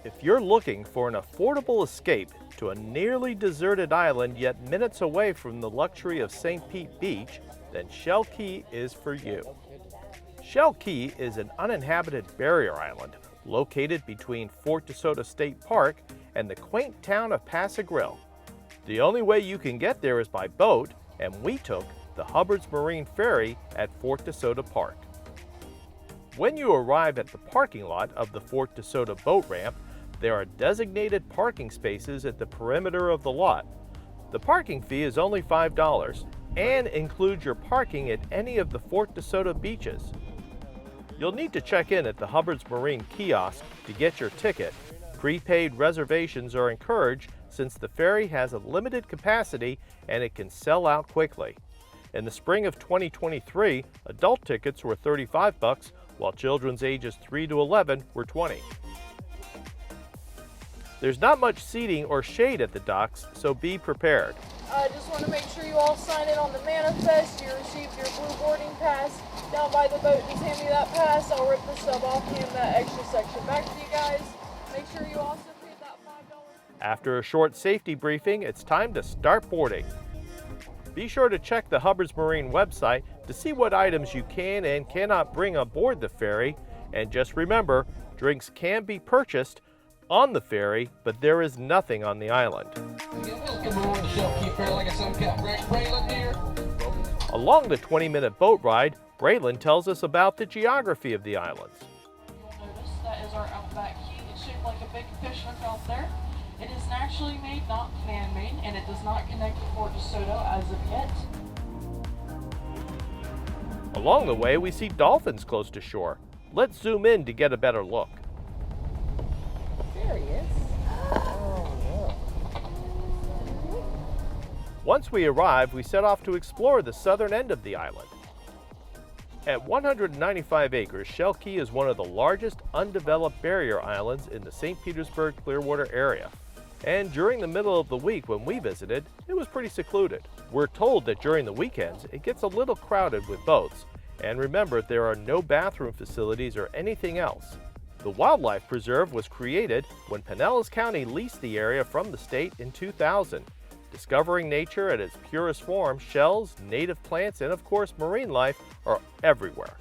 If you're looking for an affordable escape to a nearly deserted island yet minutes away from the luxury of St. Pete Beach, then Shell Key is for you. Shell Key is an uninhabited barrier island located between Fort DeSoto State Park and the quaint town of Pass-a-Grille. The only way you can get there is by boat, and we took the Hubbard's Marine Ferry at Fort DeSoto Park. When you arrive at the parking lot of the Fort DeSoto boat ramp, there are designated parking spaces at the perimeter of the lot. The parking fee is only $5 and includes your parking at any of the Fort DeSoto beaches. You'll need to check in at the Hubbard's Marine kiosk to get your ticket. Prepaid reservations are encouraged since the ferry has a limited capacity and it can sell out quickly. In the spring of 2023, adult tickets were $35, while children's ages 3 to 11 were $20. There's not much seating or shade at the docks, so be prepared. I just want to make sure you all sign in on the manifest. You received your blue boarding pass down by the boat. Just hand me that pass. I'll rip the stub off, hand that extra section back to you guys. Make sure you also pay that $5. After a short safety briefing, it's time to start boarding. Be sure to check the Hubbard's Marine website to see what items you can and cannot bring aboard the ferry. And just remember, drinks can be purchased on the ferry, but there is nothing on the island. Along the 20-minute boat ride, Braylon tells us about the geography of the islands. You'll notice that is our outback key. It's shaped like a big fish hook out there. It is naturally made, not man-made, and it does not connect to Fort DeSoto as of yet. Along the way, we see dolphins close to shore. Let's zoom in to get a better look. There he is. Once we arrive, we set off to explore the southern end of the island. At 195 acres, Shell Key is one of the largest undeveloped barrier islands in the St. Petersburg-Clearwater area. And during the middle of the week when we visited, it was pretty secluded. We're told that during the weekends, it gets a little crowded with boats. And remember, there are no bathroom facilities or anything else. The wildlife preserve was created when Pinellas County leased the area from the state in 2000. Discovering nature at its purest form, shells, native plants, and of course marine life are everywhere.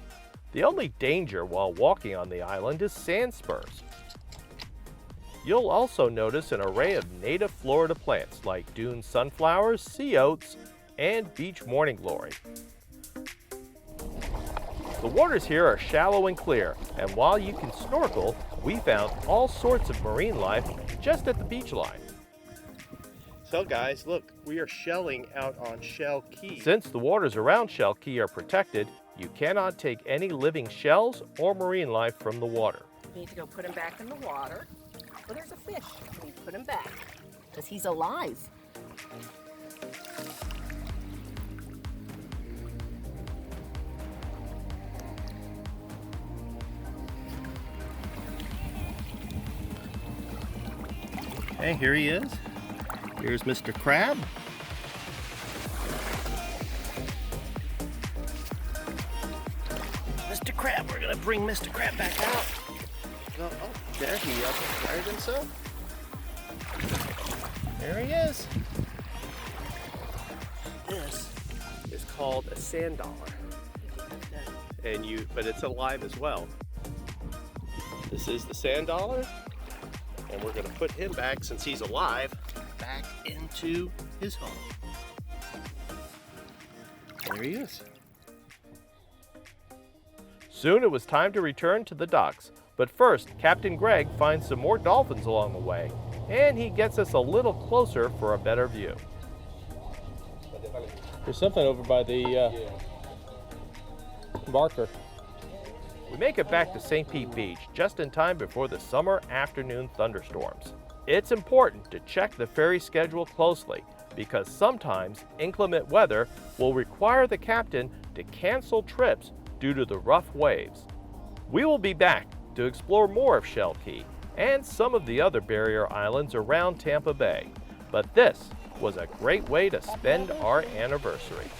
The only danger while walking on the island is sand spurs. You'll also notice an array of native Florida plants like dune sunflowers, sea oats, and beach morning glory. The waters here are shallow and clear, and while you can snorkel, we found all sorts of marine life just at the beach line. So guys, look, we are shelling out on Shell Key. Since the waters around Shell Key are protected, you cannot take any living shells or marine life from the water. You need to go put him back in the water. Well, there's a fish. You need to put him back because he's alive. Hey, here he is. Here's Mr. Crab. Mr. Crab, we're gonna bring Mr. Crab back out. Oh, there he fired himself. There he is. This is called a sand dollar. But it's alive as well. This is the sand dollar. And we're going to put him back, since he's alive, back into his home. There he is. Soon it was time to return to the docks. But first, Captain Greg finds some more dolphins along the way, and he gets us a little closer for a better view. There's something over by the marker. We make it back to St. Pete Beach just in time before the summer afternoon thunderstorms. It's important to check the ferry schedule closely because sometimes inclement weather will require the captain to cancel trips due to the rough waves. We will be back to explore more of Shell Key and some of the other barrier islands around Tampa Bay. But this was a great way to spend our anniversary.